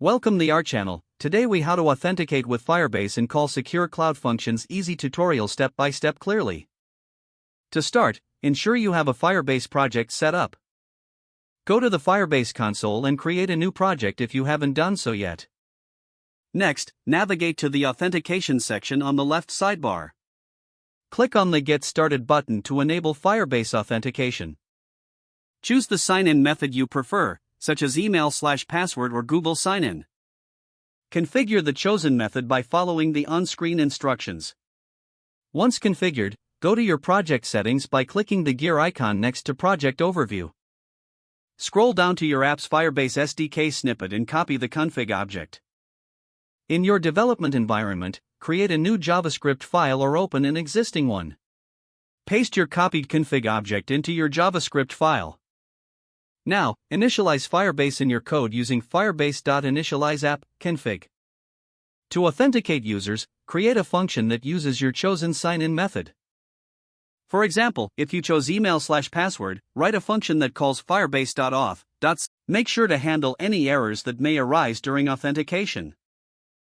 Welcome to our channel. Today we how to authenticate with Firebase and call secure cloud functions. Easy tutorial step by step clearly. To start, ensure you have a Firebase project set up. Go to the Firebase console and create a new project if you haven't done so yet. Next, navigate to the authentication section on the left sidebar. Click on the Get Started button to enable Firebase authentication. Choose the sign-in method you prefer, such as email/password or Google sign-in. Configure the chosen method by following the on-screen instructions. Once configured, go to your project settings by clicking the gear icon next to Project Overview. Scroll down to your app's Firebase SDK snippet and copy the config object. In your development environment, create a new JavaScript file or open an existing one. Paste your copied config object into your JavaScript file. Now, initialize Firebase in your code using firebase.initializeApp config. To authenticate users, create a function that uses your chosen sign-in method. For example, if you chose email/password, write a function that calls firebase.auth. Make sure to handle any errors that may arise during authentication.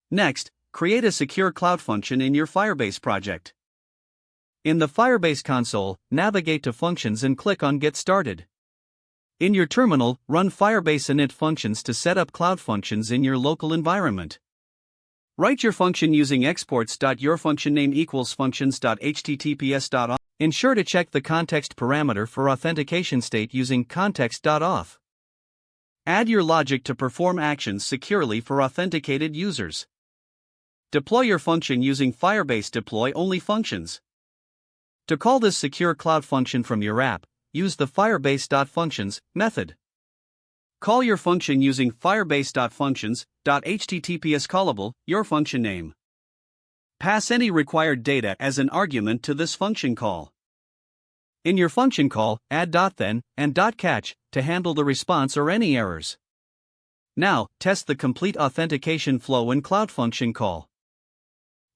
Next, create a secure cloud function in your Firebase project. In the Firebase console, navigate to Functions and click on Get Started. In your terminal, run Firebase init functions to set up cloud functions in your local environment. Write your function using exports.yourfunctionname equals functions.https.auth. Ensure to check the context parameter for authentication state using context.auth. Add your logic to perform actions securely for authenticated users. Deploy your function using Firebase deploy only functions. To call this secure cloud function from your app, use the firebase.functions method. Call your function using firebase.functions.https callable, your function name. Pass any required data as an argument to this function call. In your function call, add .then and .catch to handle the response or any errors. Now, test the complete authentication flow in cloud function call.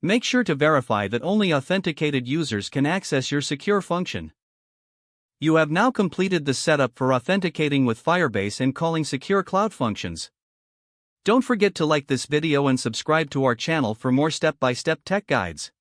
Make sure to verify that only authenticated users can access your secure function. You have now completed the setup for authenticating with Firebase and calling secure cloud functions. Don't forget to like this video and subscribe to our channel for more step-by-step tech guides.